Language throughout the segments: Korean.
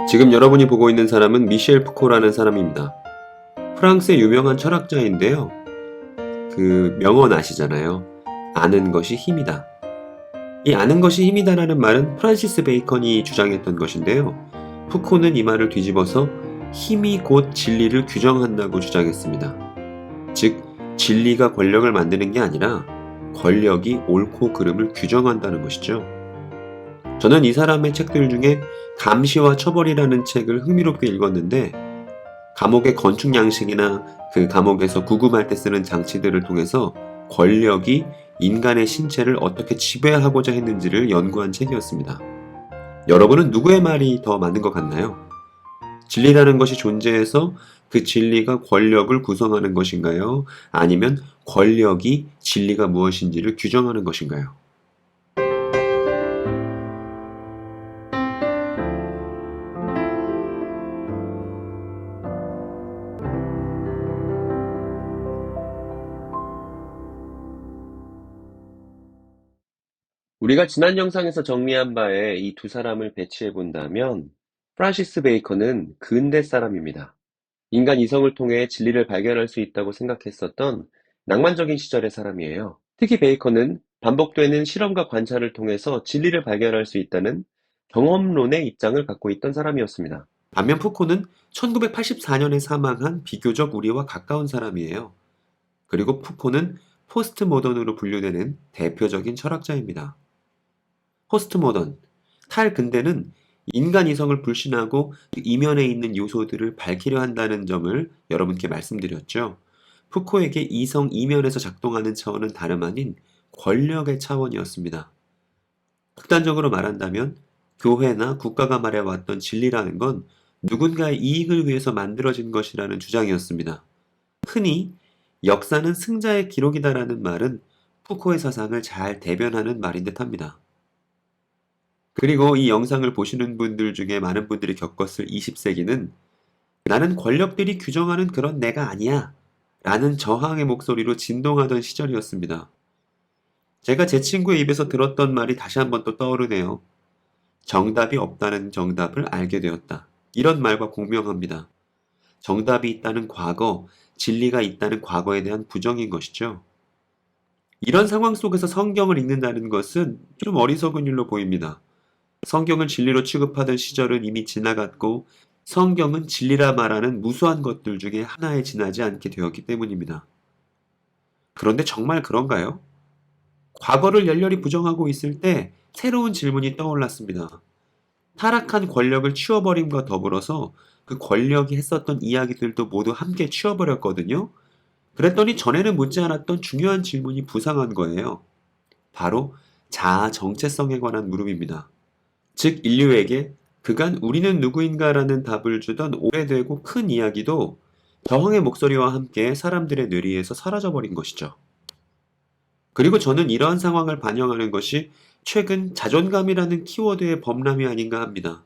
지금 여러분이 보고 있는 사람은 미셸 푸코라는 사람입니다. 프랑스의 유명한 철학자인데요. 그 명언 아시잖아요. 아는 것이 힘이다. 이 아는 것이 힘이다라는 말은 프란시스 베이컨이 주장했던 것인데요. 푸코는 이 말을 뒤집어서 힘이 곧 진리를 규정한다고 주장했습니다. 즉, 진리가 권력을 만드는 게 아니라 권력이 옳고 그름을 규정한다는 것이죠. 저는 이 사람의 책들 중에 감시와 처벌이라는 책을 흥미롭게 읽었는데, 감옥의 건축 양식이나 그 감옥에서 구금할 때 쓰는 장치들을 통해서 권력이 인간의 신체를 어떻게 지배하고자 했는지를 연구한 책이었습니다. 여러분은 누구의 말이 더 맞는 것 같나요? 진리라는 것이 존재해서 그 진리가 권력을 구성하는 것인가요? 아니면 권력이 진리가 무엇인지를 규정하는 것인가요? 우리가 지난 영상에서 정리한 바에 이 두 사람을 배치해 본다면, 프란시스 베이컨은 근대 사람입니다. 인간 이성을 통해 진리를 발견할 수 있다고 생각했었던 낭만적인 시절의 사람이에요. 특히 베이컨은 반복되는 실험과 관찰을 통해서 진리를 발견할 수 있다는 경험론의 입장을 갖고 있던 사람이었습니다. 반면 푸코는 1984년에 사망한 비교적 우리와 가까운 사람이에요. 그리고 푸코는 포스트 모던으로 분류되는 대표적인 철학자입니다. 포스트 모던, 탈근대는 인간 이성을 불신하고 그 이면에 있는 요소들을 밝히려 한다는 점을 여러분께 말씀드렸죠. 푸코에게 이성 이면에서 작동하는 차원은 다름 아닌 권력의 차원이었습니다. 극단적으로 말한다면 교회나 국가가 말해왔던 진리라는 건 누군가의 이익을 위해서 만들어진 것이라는 주장이었습니다. 흔히 역사는 승자의 기록이다라는 말은 푸코의 사상을 잘 대변하는 말인 듯합니다. 그리고 이 영상을 보시는 분들 중에 많은 분들이 겪었을 20세기는 나는 권력들이 규정하는 그런 내가 아니야 라는 저항의 목소리로 진동하던 시절이었습니다. 제가 제 친구의 입에서 들었던 말이 다시 한번 또 떠오르네요. 정답이 없다는 정답을 알게 되었다. 이런 말과 공명합니다. 정답이 있다는 과거, 진리가 있다는 과거에 대한 부정인 것이죠. 이런 상황 속에서 성경을 읽는다는 것은 좀 어리석은 일로 보입니다. 성경을 진리로 취급하던 시절은 이미 지나갔고 성경은 진리라 말하는 무수한 것들 중에 하나에 지나지 않게 되었기 때문입니다. 그런데 정말 그런가요? 과거를 열렬히 부정하고 있을 때 새로운 질문이 떠올랐습니다. 타락한 권력을 치워버림과 더불어서 그 권력이 했었던 이야기들도 모두 함께 치워버렸거든요. 그랬더니 전에는 묻지 않았던 중요한 질문이 부상한 거예요. 바로 자아 정체성에 관한 물음입니다. 즉 인류에게 그간 우리는 누구인가라는 답을 주던 오래되고 큰 이야기도 저항의 목소리와 함께 사람들의 뇌리에서 사라져버린 것이죠. 그리고 저는 이러한 상황을 반영하는 것이 최근 자존감이라는 키워드의 범람이 아닌가 합니다.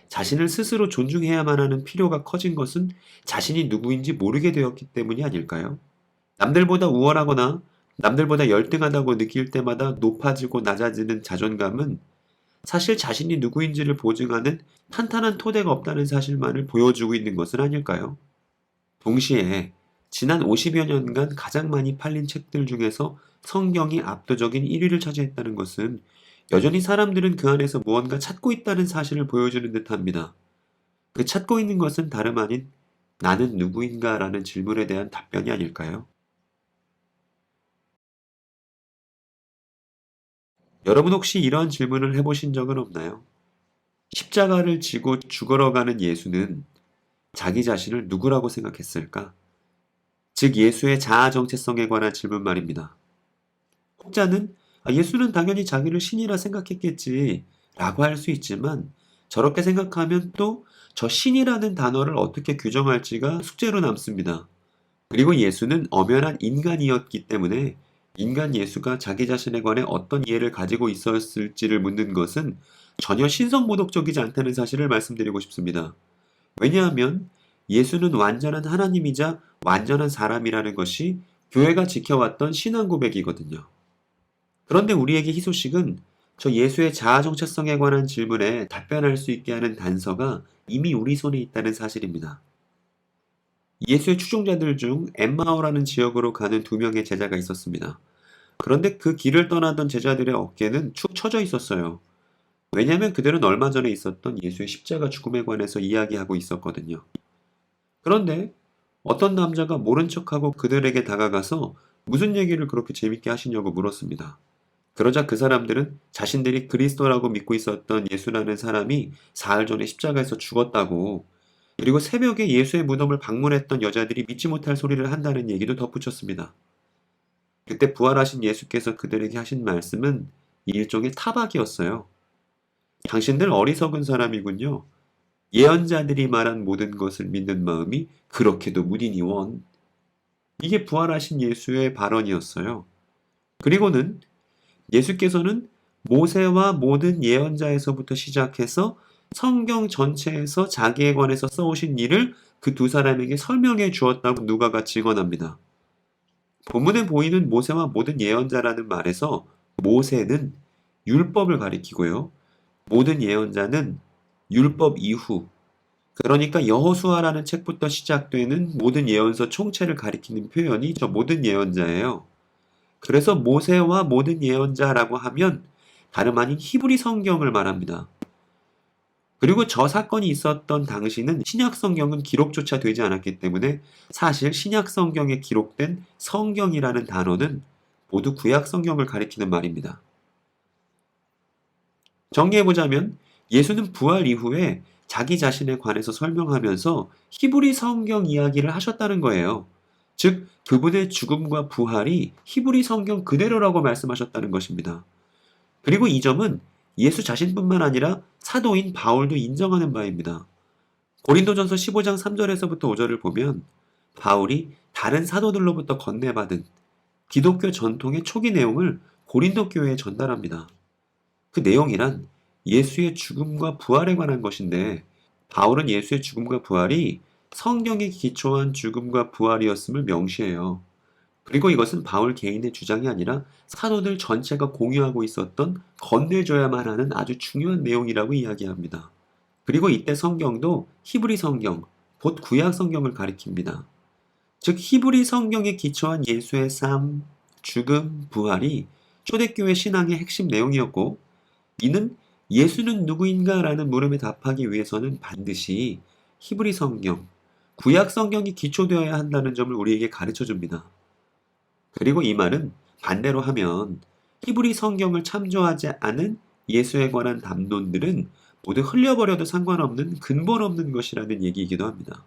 자신을 스스로 존중해야만 하는 필요가 커진 것은 자신이 누구인지 모르게 되었기 때문이 아닐까요? 남들보다 우월하거나 남들보다 열등하다고 느낄 때마다 높아지고 낮아지는 자존감은 사실 자신이 누구인지를 보증하는 탄탄한 토대가 없다는 사실만을 보여주고 있는 것은 아닐까요? 동시에 지난 50여 년간 가장 많이 팔린 책들 중에서 성경이 압도적인 1위를 차지했다는 것은 여전히 사람들은 그 안에서 무언가 찾고 있다는 사실을 보여주는 듯합니다. 그 찾고 있는 것은 다름 아닌 나는 누구인가 라는 질문에 대한 답변이 아닐까요? 여러분 혹시 이런 질문을 해보신 적은 없나요? 십자가를 지고 죽어가는 예수는 자기 자신을 누구라고 생각했을까? 즉 예수의 자아 정체성에 관한 질문 말입니다. 혹자는 예수는 당연히 자기를 신이라 생각했겠지 라고 할 수 있지만 저렇게 생각하면 또 저 신이라는 단어를 어떻게 규정할지가 숙제로 남습니다. 그리고 예수는 엄연한 인간이었기 때문에 인간 예수가 자기 자신에 관해 어떤 이해를 가지고 있었을지를 묻는 것은 전혀 신성모독적이지 않다는 사실을 말씀드리고 싶습니다. 왜냐하면 예수는 완전한 하나님이자 완전한 사람이라는 것이 교회가 지켜왔던 신앙 고백이거든요. 그런데 우리에게 희소식은 저 예수의 자아 정체성에 관한 질문에 답변할 수 있게 하는 단서가 이미 우리 손에 있다는 사실입니다. 예수의 추종자들 중 엠마오라는 지역으로 가는 두 명의 제자가 있었습니다. 그런데 그 길을 떠나던 제자들의 어깨는 축 처져 있었어요. 왜냐하면 그들은 얼마 전에 있었던 예수의 십자가 죽음에 관해서 이야기하고 있었거든요. 그런데 어떤 남자가 모른 척하고 그들에게 다가가서 무슨 얘기를 그렇게 재밌게 하시냐고 물었습니다. 그러자 그 사람들은 자신들이 그리스도라고 믿고 있었던 예수라는 사람이 사흘 전에 십자가에서 죽었다고, 그리고 새벽에 예수의 무덤을 방문했던 여자들이 믿지 못할 소리를 한다는 얘기도 덧붙였습니다. 그때 부활하신 예수께서 그들에게 하신 말씀은 일종의 타박이었어요. 당신들 어리석은 사람이군요. 예언자들이 말한 모든 것을 믿는 마음이 그렇게도 무디니 원. 이게 부활하신 예수의 발언이었어요. 그리고는 예수께서는 모세와 모든 예언자에서부터 시작해서 성경 전체에서 자기에 관해서 써오신 일을 그 두 사람에게 설명해 주었다고 누가가 증언합니다. 본문에 보이는 모세와 모든 예언자라는 말에서 모세는 율법을 가리키고요. 모든 예언자는 율법 이후, 그러니까 여호수아라는 책부터 시작되는 모든 예언서 총체를 가리키는 표현이 저 모든 예언자예요. 그래서 모세와 모든 예언자라고 하면 다름 아닌 히브리 성경을 말합니다. 그리고 저 사건이 있었던 당시는 신약 성경은 기록조차 되지 않았기 때문에 사실 신약 성경에 기록된 성경이라는 단어는 모두 구약 성경을 가리키는 말입니다. 정리해보자면 예수는 부활 이후에 자기 자신에 관해서 설명하면서 히브리 성경 이야기를 하셨다는 거예요. 즉, 그분의 죽음과 부활이 히브리 성경 그대로라고 말씀하셨다는 것입니다. 그리고 이 점은 예수 자신뿐만 아니라 사도인 바울도 인정하는 바입니다. 고린도전서 15장 3절에서부터 5절을 보면 바울이 다른 사도들로부터 건네받은 기독교 전통의 초기 내용을 고린도 교회에 전달합니다. 그 내용이란 예수의 죽음과 부활에 관한 것인데, 바울은 예수의 죽음과 부활이 성경에 기초한 죽음과 부활이었음을 명시해요. 그리고 이것은 바울 개인의 주장이 아니라 사도들 전체가 공유하고 있었던 건네줘야만 하는 아주 중요한 내용이라고 이야기합니다. 그리고 이때 성경도 히브리 성경, 곧 구약 성경을 가리킵니다. 즉 히브리 성경에 기초한 예수의 삶, 죽음, 부활이 초대교회 신앙의 핵심 내용이었고, 이는 예수는 누구인가 라는 물음에 답하기 위해서는 반드시 히브리 성경, 구약 성경이 기초되어야 한다는 점을 우리에게 가르쳐 줍니다. 그리고 이 말은 반대로 하면 히브리 성경을 참조하지 않은 예수에 관한 담론들은 모두 흘려버려도 상관없는 근본 없는 것이라는 얘기이기도 합니다.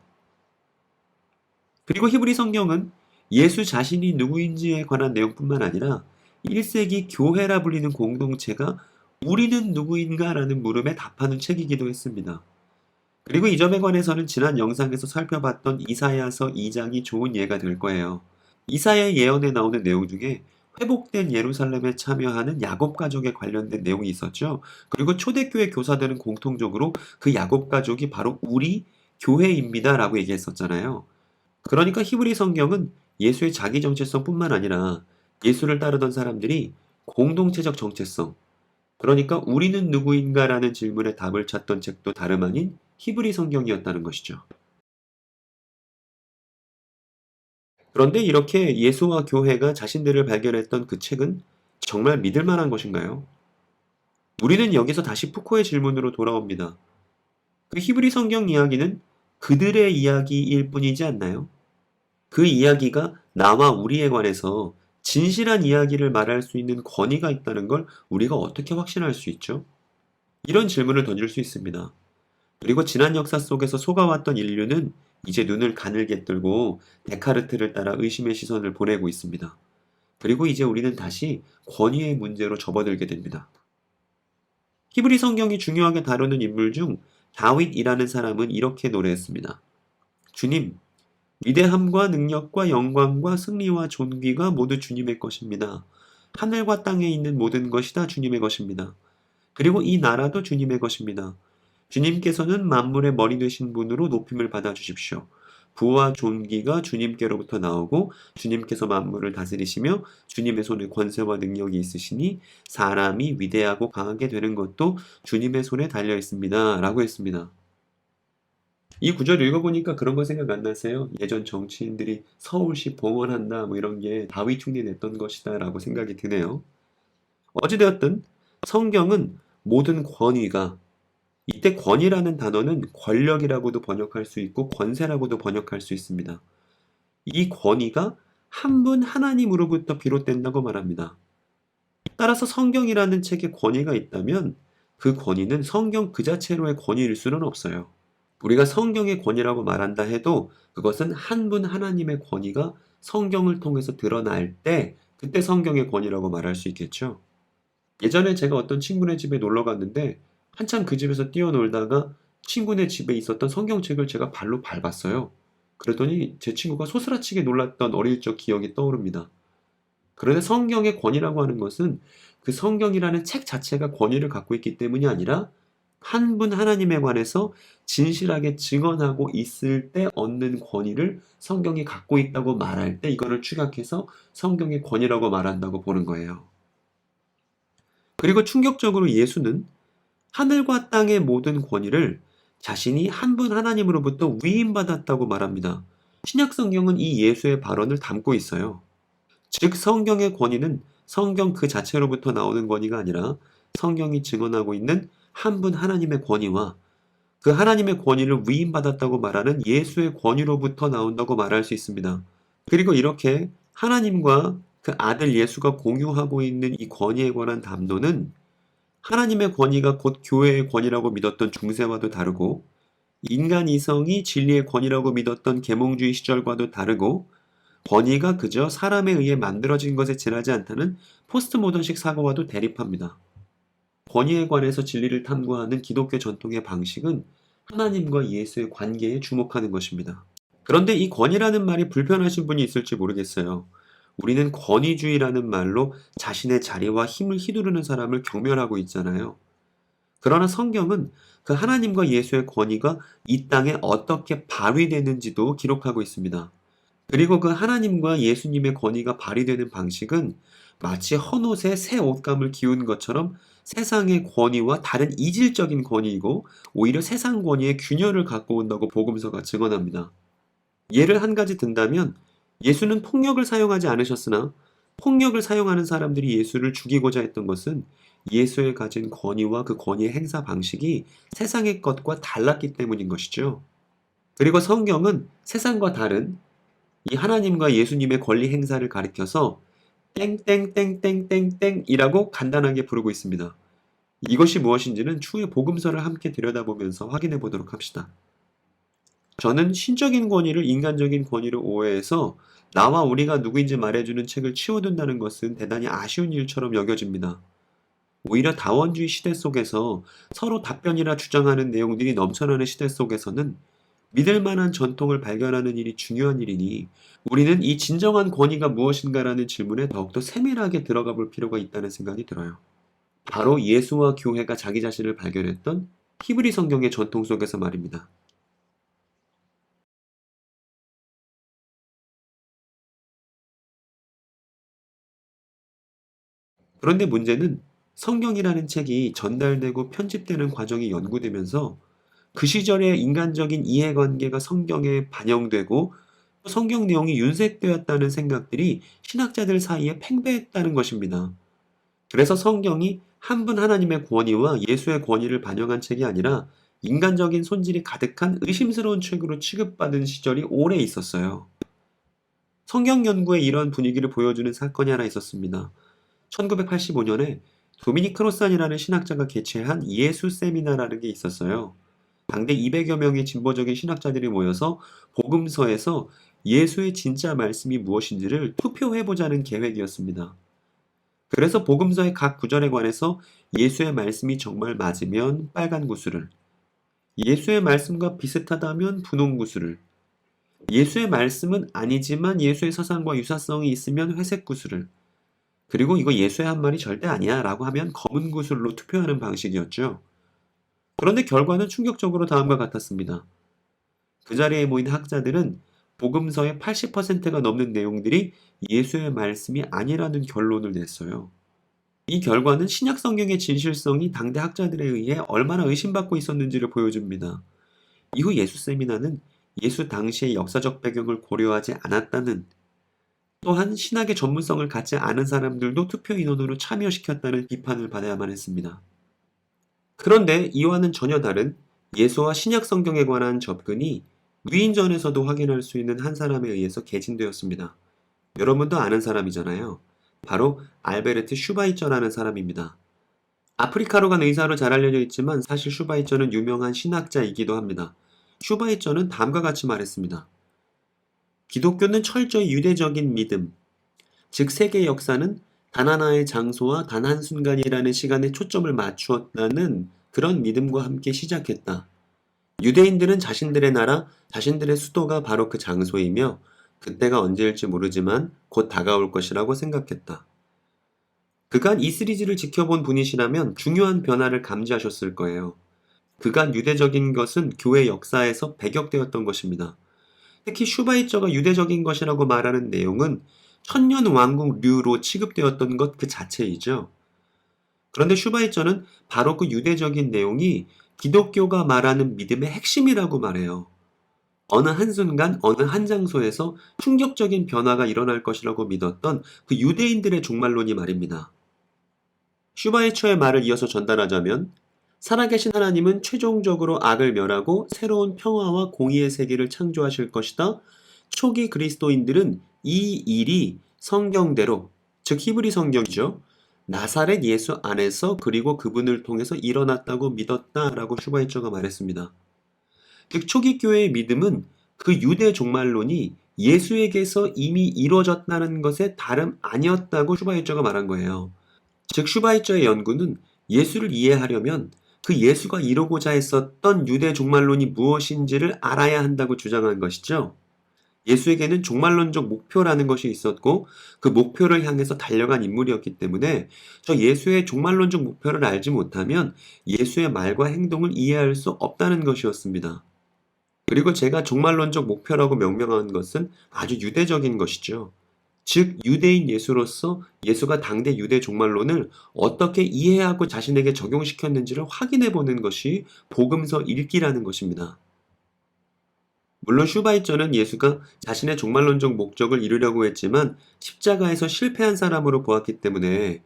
그리고 히브리 성경은 예수 자신이 누구인지에 관한 내용뿐만 아니라 1세기 교회라 불리는 공동체가 우리는 누구인가 라는 물음에 답하는 책이기도 했습니다. 그리고 이 점에 관해서는 지난 영상에서 살펴봤던 이사야서 2장이 좋은 예가 될 거예요. 이사야의 예언에 나오는 내용 중에 회복된 예루살렘에 참여하는 야곱 가족에 관련된 내용이 있었죠. 그리고 초대교회 교사들은 공통적으로 그 야곱 가족이 바로 우리 교회입니다 라고 얘기했었잖아요. 그러니까 히브리 성경은 예수의 자기 정체성뿐만 아니라 예수를 따르던 사람들이 공동체적 정체성, 그러니까 우리는 누구인가라는 질문에 답을 찾던 책도 다름 아닌 히브리 성경이었다는 것이죠. 그런데 이렇게 예수와 교회가 자신들을 발견했던 그 책은 정말 믿을 만한 것인가요? 우리는 여기서 다시 푸코의 질문으로 돌아옵니다. 그 히브리 성경 이야기는 그들의 이야기일 뿐이지 않나요? 그 이야기가 나와 우리에 관해서 진실한 이야기를 말할 수 있는 권위가 있다는 걸 우리가 어떻게 확신할 수 있죠? 이런 질문을 던질 수 있습니다. 그리고 지난 역사 속에서 속아왔던 인류는 이제 눈을 가늘게 뜨고 데카르트를 따라 의심의 시선을 보내고 있습니다. 그리고 이제 우리는 다시 권위의 문제로 접어들게 됩니다. 히브리 성경이 중요하게 다루는 인물 중 다윗이라는 사람은 이렇게 노래했습니다. 주님, 위대함과 능력과 영광과 승리와 존귀가 모두 주님의 것입니다. 하늘과 땅에 있는 모든 것이 다 주님의 것입니다. 그리고 이 나라도 주님의 것입니다. 주님께서는 만물의 머리 되신 분으로 높임을 받아 주십시오. 부와 존귀가 주님께로부터 나오고 주님께서 만물을 다스리시며 주님의 손에 권세와 능력이 있으시니 사람이 위대하고 강하게 되는 것도 주님의 손에 달려 있습니다. 라고 했습니다. 이 구절을 읽어보니까 그런 거 생각 안 나세요? 예전 정치인들이 서울시 봉헌한다 뭐 이런 게 다윗 흉내 냈던 것이다 라고 생각이 드네요. 어찌되었든 성경은 모든 권위가, 이때 권위라는 단어는 권력이라고도 번역할 수 있고 권세라고도 번역할 수 있습니다. 이 권위가 한 분 하나님으로부터 비롯된다고 말합니다. 따라서 성경이라는 책에 권위가 있다면 그 권위는 성경 그 자체로의 권위일 수는 없어요. 우리가 성경의 권위라고 말한다 해도 그것은 한 분 하나님의 권위가 성경을 통해서 드러날 때 그때 성경의 권위라고 말할 수 있겠죠. 예전에 제가 어떤 친구네 집에 놀러 갔는데 한참 그 집에서 뛰어놀다가 친구네 집에 있었던 성경책을 제가 발로 밟았어요. 그랬더니 제 친구가 소스라치게 놀랐던 어릴 적 기억이 떠오릅니다. 그런데 성경의 권위라고 하는 것은 그 성경이라는 책 자체가 권위를 갖고 있기 때문이 아니라 한 분 하나님에 관해서 진실하게 증언하고 있을 때 얻는 권위를 성경이 갖고 있다고 말할 때 이거를 축약해서 성경의 권위라고 말한다고 보는 거예요. 그리고 충격적으로 예수는 하늘과 땅의 모든 권위를 자신이 한 분 하나님으로부터 위임받았다고 말합니다. 신약 성경은 이 예수의 발언을 담고 있어요. 즉 성경의 권위는 성경 그 자체로부터 나오는 권위가 아니라 성경이 증언하고 있는 한 분 하나님의 권위와 그 하나님의 권위를 위임받았다고 말하는 예수의 권위로부터 나온다고 말할 수 있습니다. 그리고 이렇게 하나님과 그 아들 예수가 공유하고 있는 이 권위에 관한 담론은 하나님의 권위가 곧 교회의 권위라고 믿었던 중세와도 다르고 인간 이성이 진리의 권위라고 믿었던 계몽주의 시절과도 다르고 권위가 그저 사람에 의해 만들어진 것에 지나지 않다는 포스트 모던식 사고와도 대립합니다. 권위에 관해서 진리를 탐구하는 기독교 전통의 방식은 하나님과 예수의 관계에 주목하는 것입니다. 그런데 이 권위라는 말이 불편하신 분이 있을지 모르겠어요. 우리는 권위주의라는 말로 자신의 자리와 힘을 휘두르는 사람을 경멸하고 있잖아요. 그러나 성경은 그 하나님과 예수의 권위가 이 땅에 어떻게 발휘되는지도 기록하고 있습니다. 그리고 그 하나님과 예수님의 권위가 발휘되는 방식은 마치 헌옷에 새 옷감을 기운 것처럼 세상의 권위와 다른 이질적인 권위이고 오히려 세상 권위의 균열을 갖고 온다고 복음서가 증언합니다. 예를 한 가지 든다면 예수는 폭력을 사용하지 않으셨으나 폭력을 사용하는 사람들이 예수를 죽이고자 했던 것은 예수의 가진 권위와 그 권위의 행사 방식이 세상의 것과 달랐기 때문인 것이죠. 그리고 성경은 세상과 다른 이 하나님과 예수님의 권리 행사를 가리켜서 땡땡땡땡땡땡이라고 간단하게 부르고 있습니다. 이것이 무엇인지는 추후에 복음서를 함께 들여다보면서 확인해 보도록 합시다. 저는 신적인 권위를 인간적인 권위로 오해해서 나와 우리가 누구인지 말해주는 책을 치워둔다는 것은 대단히 아쉬운 일처럼 여겨집니다. 오히려 다원주의 시대 속에서 서로 답변이라 주장하는 내용들이 넘쳐나는 시대 속에서는 믿을 만한 전통을 발견하는 일이 중요한 일이니 우리는 이 진정한 권위가 무엇인가라는 질문에 더욱더 세밀하게 들어가 볼 필요가 있다는 생각이 들어요. 바로 예수와 교회가 자기 자신을 발견했던 히브리 성경의 전통 속에서 말입니다. 그런데 문제는 성경이라는 책이 전달되고 편집되는 과정이 연구되면서 그 시절의 인간적인 이해관계가 성경에 반영되고 성경 내용이 윤색되었다는 생각들이 신학자들 사이에 팽배했다는 것입니다. 그래서 성경이 한 분 하나님의 권위와 예수의 권위를 반영한 책이 아니라 인간적인 손질이 가득한 의심스러운 책으로 취급받은 시절이 오래 있었어요. 성경 연구에 이런 분위기를 보여주는 사건이 하나 있었습니다. 1985년에 도미닉 크로산이라는 신학자가 개최한 예수 세미나라는 게 있었어요. 당대 200여 명의 진보적인 신학자들이 모여서 복음서에서 예수의 진짜 말씀이 무엇인지를 투표해보자는 계획이었습니다. 그래서 복음서의 각 구절에 관해서 예수의 말씀이 정말 맞으면 빨간 구슬을, 예수의 말씀과 비슷하다면 분홍 구슬을, 예수의 말씀은 아니지만 예수의 서상과 유사성이 있으면 회색 구슬을, 그리고 이거 예수의 한 말이 절대 아니야 라고 하면 검은 구슬로 투표하는 방식이었죠. 그런데 결과는 충격적으로 다음과 같았습니다. 그 자리에 모인 학자들은 복음서의 80%가 넘는 내용들이 예수의 말씀이 아니라는 결론을 냈어요. 이 결과는 신약 성경의 진실성이 당대 학자들에 의해 얼마나 의심받고 있었는지를 보여줍니다. 이후 예수 세미나는 예수 당시의 역사적 배경을 고려하지 않았다는, 또한 신학의 전문성을 갖지 않은 사람들도 투표 인원으로 참여시켰다는 비판을 받아야만 했습니다. 그런데 이와는 전혀 다른 예수와 신약 성경에 관한 접근이 위인전에서도 확인할 수 있는 한 사람에 의해서 개진되었습니다. 여러분도 아는 사람이잖아요. 바로 알베르트 슈바이처라는 사람입니다. 아프리카로 간 의사로 잘 알려져 있지만 사실 슈바이처는 유명한 신학자이기도 합니다. 슈바이처는 다음과 같이 말했습니다. 기독교는 철저히 유대적인 믿음, 즉 세계 역사는 단 하나의 장소와 단 한순간이라는 시간에 초점을 맞추었다는 그런 믿음과 함께 시작했다. 유대인들은 자신들의 나라, 자신들의 수도가 바로 그 장소이며 그때가 언제일지 모르지만 곧 다가올 것이라고 생각했다. 그간 이 시리즈를 지켜본 분이시라면 중요한 변화를 감지하셨을 거예요. 그간 유대적인 것은 교회 역사에서 배격되었던 것입니다. 특히 슈바이처가 유대적인 것이라고 말하는 내용은 천년왕국류로 취급되었던 것 그 자체이죠. 그런데 슈바이처는 바로 그 유대적인 내용이 기독교가 말하는 믿음의 핵심이라고 말해요. 어느 한순간 어느 한 장소에서 충격적인 변화가 일어날 것이라고 믿었던 그 유대인들의 종말론이 말입니다. 슈바이처의 말을 이어서 전달하자면 살아계신 하나님은 최종적으로 악을 멸하고 새로운 평화와 공의의 세계를 창조하실 것이다. 초기 그리스도인들은 이 일이 성경대로, 즉 히브리 성경이죠. 나사렛 예수 안에서 그리고 그분을 통해서 일어났다고 믿었다라고 슈바이처가 말했습니다. 즉 초기 교회의 믿음은 그 유대 종말론이 예수에게서 이미 이루어졌다는 것에 다름 아니었다고 슈바이처가 말한 거예요. 즉 슈바이처의 연구는 예수를 이해하려면 그 예수가 이루고자 했었던 유대 종말론이 무엇인지를 알아야 한다고 주장한 것이죠. 예수에게는 종말론적 목표라는 것이 있었고 그 목표를 향해서 달려간 인물이었기 때문에 저 예수의 종말론적 목표를 알지 못하면 예수의 말과 행동을 이해할 수 없다는 것이었습니다. 그리고 제가 종말론적 목표라고 명명한 것은 아주 유대적인 것이죠. 즉 유대인 예수로서 예수가 당대 유대 종말론을 어떻게 이해하고 자신에게 적용시켰는지를 확인해 보는 것이 복음서 읽기라는 것입니다. 물론 슈바이처는 예수가 자신의 종말론적 목적을 이루려고 했지만 십자가에서 실패한 사람으로 보았기 때문에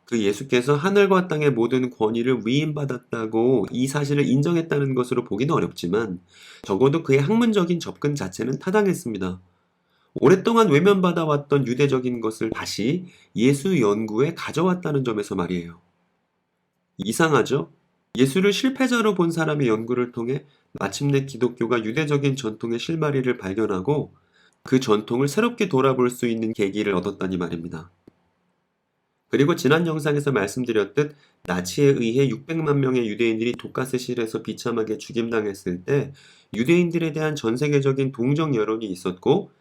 그 예수께서 하늘과 땅의 모든 권위를 위임받았다고 이 사실을 인정했다는 것으로 보기는 어렵지만 적어도 그의 학문적인 접근 자체는 타당했습니다. 오랫동안 외면받아왔던 유대적인 것을 다시 예수 연구에 가져왔다는 점에서 말이에요. 이상하죠? 예수를 실패자로 본 사람의 연구를 통해 마침내 기독교가 유대적인 전통의 실마리를 발견하고 그 전통을 새롭게 돌아볼 수 있는 계기를 얻었다니 말입니다. 그리고 지난 영상에서 말씀드렸듯 나치에 의해 600만 명의 유대인들이 독가스실에서 비참하게 죽임당했을 때 유대인들에 대한 전 세계적인 동정 여론이 있었고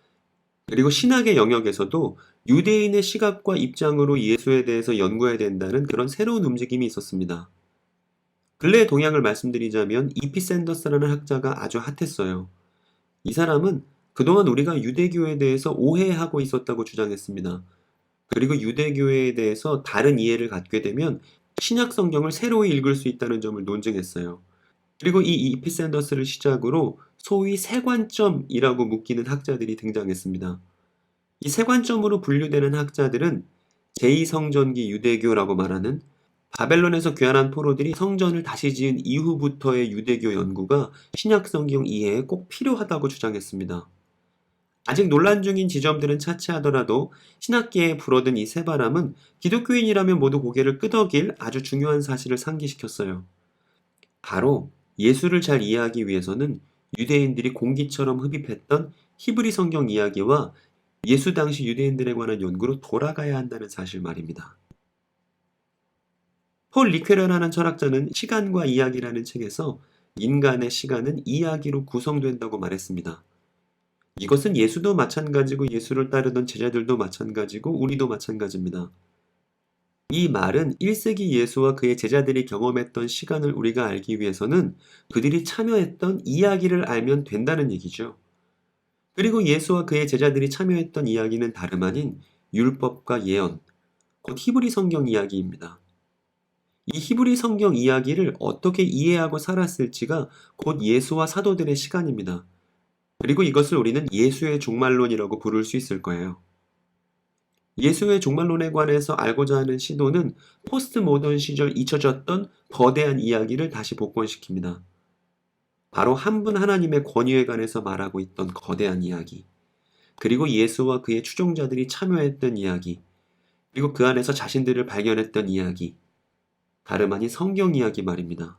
그리고 신학의 영역에서도 유대인의 시각과 입장으로 예수에 대해서 연구해야 된다는 그런 새로운 움직임이 있었습니다. 근래의 동향을 말씀드리자면 이피 샌더스라는 학자가 아주 핫했어요. 이 사람은 그동안 우리가 유대교에 대해서 오해하고 있었다고 주장했습니다. 그리고 유대교에 대해서 다른 이해를 갖게 되면 신약 성경을 새로이 읽을 수 있다는 점을 논증했어요. 그리고 이 이피 샌더스를 시작으로 소위 세관점이라고 묶이는 학자들이 등장했습니다. 이 세관점으로 분류되는 학자들은 제2성전기 유대교라고 말하는 바벨론에서 귀환한 포로들이 성전을 다시 지은 이후부터의 유대교 연구가 신약 성경 이해에 꼭 필요하다고 주장했습니다. 아직 논란 중인 지점들은 차치하더라도 신학계에 불어든 이 새바람은 기독교인이라면 모두 고개를 끄덕일 아주 중요한 사실을 상기시켰어요. 바로 예수를 잘 이해하기 위해서는 유대인들이 공기처럼 흡입했던 히브리 성경 이야기와 예수 당시 유대인들에 관한 연구로 돌아가야 한다는 사실 말입니다. 폴 리퀘러라는 철학자는 시간과 이야기라는 책에서 인간의 시간은 이야기로 구성된다고 말했습니다. 이것은 예수도 마찬가지고 예수를 따르던 제자들도 마찬가지고 우리도 마찬가지입니다. 이 말은 1세기 예수와 그의 제자들이 경험했던 시간을 우리가 알기 위해서는 그들이 참여했던 이야기를 알면 된다는 얘기죠. 그리고 예수와 그의 제자들이 참여했던 이야기는 다름 아닌 율법과 예언, 곧 히브리 성경 이야기입니다. 이 히브리 성경 이야기를 어떻게 이해하고 살았을지가 곧 예수와 사도들의 시간입니다. 그리고 이것을 우리는 예수의 종말론이라고 부를 수 있을 거예요. 예수의 종말론에 관해서 알고자 하는 시도는 포스트 모던 시절 잊혀졌던 거대한 이야기를 다시 복권시킵니다. 바로 한 분 하나님의 권위에 관해서 말하고 있던 거대한 이야기, 그리고 예수와 그의 추종자들이 참여했던 이야기, 그리고 그 안에서 자신들을 발견했던 이야기, 다름 아닌 성경 이야기 말입니다.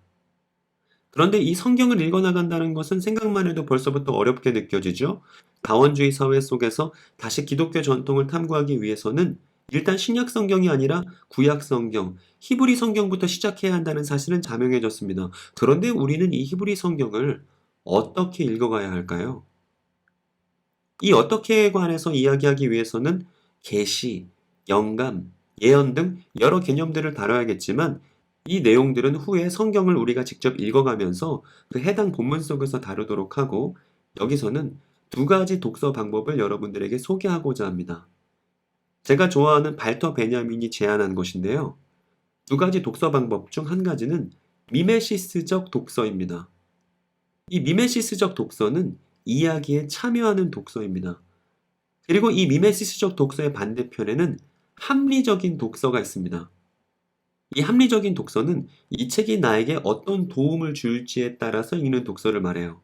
그런데 이 성경을 읽어나간다는 것은 생각만 해도 벌써부터 어렵게 느껴지죠? 다원주의 사회 속에서 다시 기독교 전통을 탐구하기 위해서는 일단 신약 성경이 아니라 구약 성경, 히브리 성경부터 시작해야 한다는 사실은 자명해졌습니다. 그런데 우리는 이 히브리 성경을 어떻게 읽어가야 할까요? 이 어떻게에 관해서 이야기하기 위해서는 계시, 영감, 예언 등 여러 개념들을 다뤄야겠지만 이 내용들은 후에 성경을 우리가 직접 읽어가면서 그 해당 본문 속에서 다루도록 하고 여기서는 두 가지 독서 방법을 여러분들에게 소개하고자 합니다. 제가 좋아하는 발터 베냐민이 제안한 것인데요. 두 가지 독서 방법 중 한 가지는 미메시스적 독서입니다. 이 미메시스적 독서는 이야기에 참여하는 독서입니다. 그리고 이 미메시스적 독서의 반대편에는 합리적인 독서가 있습니다. 이 합리적인 독서는 이 책이 나에게 어떤 도움을 줄지에 따라서 읽는 독서를 말해요.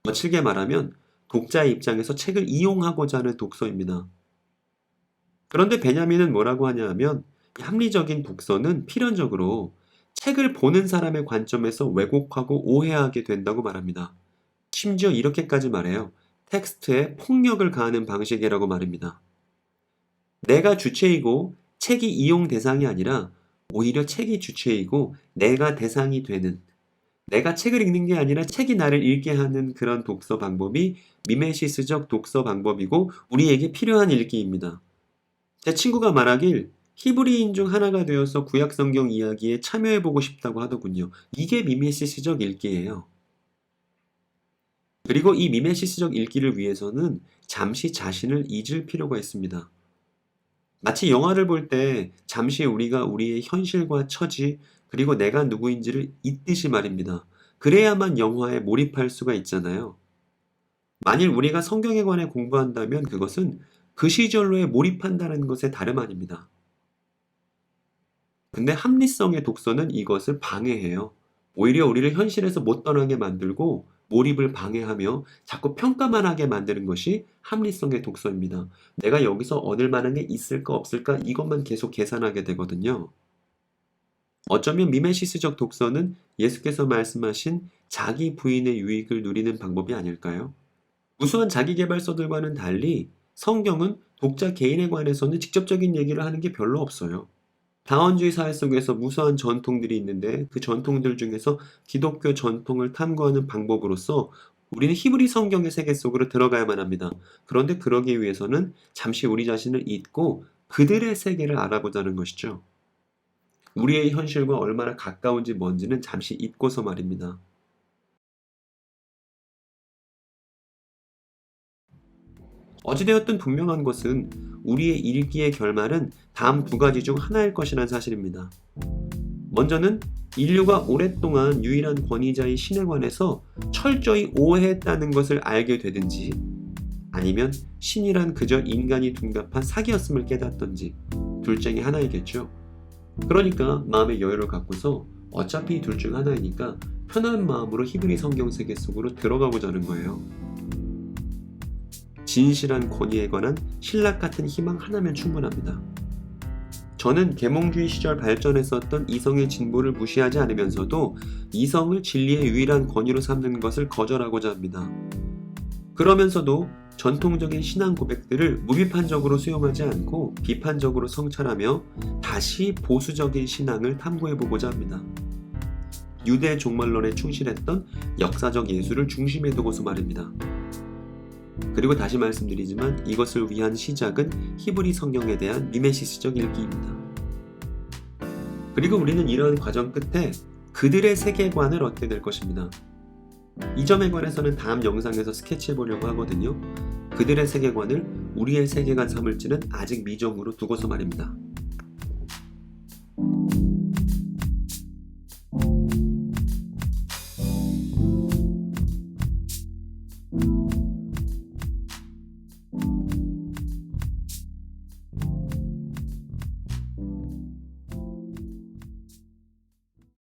거칠게 말하면 독자의 입장에서 책을 이용하고자 하는 독서입니다. 그런데 베냐민은 뭐라고 하냐 하면 이 합리적인 독서는 필연적으로 책을 보는 사람의 관점에서 왜곡하고 오해하게 된다고 말합니다. 심지어 이렇게까지 말해요. 텍스트에 폭력을 가하는 방식이라고 말입니다. 내가 주체이고 책이 이용 대상이 아니라 오히려 책이 주체이고 내가 대상이 되는, 내가 책을 읽는 게 아니라 책이 나를 읽게 하는 그런 독서 방법이 미메시스적 독서 방법이고 우리에게 필요한 읽기입니다. 제 친구가 말하길 히브리인 중 하나가 되어서 구약 성경 이야기에 참여해보고 싶다고 하더군요. 이게 미메시스적 읽기예요. 그리고 이 미메시스적 읽기를 위해서는 잠시 자신을 잊을 필요가 있습니다. 마치 영화를 볼 때 잠시 우리가 우리의 현실과 처지, 그리고 내가 누구인지를 잊듯이 말입니다. 그래야만 영화에 몰입할 수가 있잖아요. 만일 우리가 성경에 관해 공부한다면 그것은 그 시절로에 몰입한다는 것에 다름 아닙니다. 근데 합리성의 독서는 이것을 방해해요. 오히려 우리를 현실에서 못 떠나게 만들고 몰입을 방해하며 자꾸 평가만 하게 만드는 것이 합리성의 독서입니다. 내가 여기서 얻을 만한 게 있을까 없을까 이것만 계속 계산하게 되거든요. 어쩌면 미메시스적 독서는 예수께서 말씀하신 자기 부인의 유익을 누리는 방법이 아닐까요? 우수한 자기계발서들과는 달리 성경은 독자 개인에 관해서는 직접적인 얘기를 하는 게 별로 없어요. 다원주의 사회 속에서 무수한 전통들이 있는데 그 전통들 중에서 기독교 전통을 탐구하는 방법으로서 우리는 히브리 성경의 세계 속으로 들어가야만 합니다. 그런데 그러기 위해서는 잠시 우리 자신을 잊고 그들의 세계를 알아보자는 것이죠. 우리의 현실과 얼마나 가까운지 뭔지는 잠시 잊고서 말입니다. 어찌되었든 분명한 것은 우리의 읽기의 결말은 다음 두 가지 중 하나일 것이라는 사실입니다. 먼저는 인류가 오랫동안 유일한 권위자의 신에 관해서 철저히 오해했다는 것을 알게 되든지 아니면 신이란 그저 인간이 둔갑한 사기였음을 깨닫던지 둘 중에 하나이겠죠. 그러니까 마음의 여유를 갖고서 어차피 둘 중 하나이니까 편한 마음으로 히브리 성경 세계 속으로 들어가고자 하는 거예요. 진실한 권위에 관한 신락 같은 희망 하나면 충분합니다. 저는 계몽주의 시절 발전했었던 이성의 진보를 무시하지 않으면서도 이성을 진리의 유일한 권위로 삼는 것을 거절하고자 합니다. 그러면서도 전통적인 신앙 고백들을 무비판적으로 수용하지 않고 비판적으로 성찰하며 다시 보수적인 신앙을 탐구해보고자 합니다. 유대 종말론에 충실했던 역사적 예술을 중심에 두고서 말입니다. 그리고 다시 말씀드리지만 이것을 위한 시작은 히브리 성경에 대한 미메시스적 읽기입니다. 그리고 우리는 이러한 과정 끝에 그들의 세계관을 얻게 될 것입니다. 이 점에 관해서는 다음 영상에서 스케치해 보려고 하거든요. 그들의 세계관을 우리의 세계관 삼을지는 아직 미정으로 두고서 말입니다.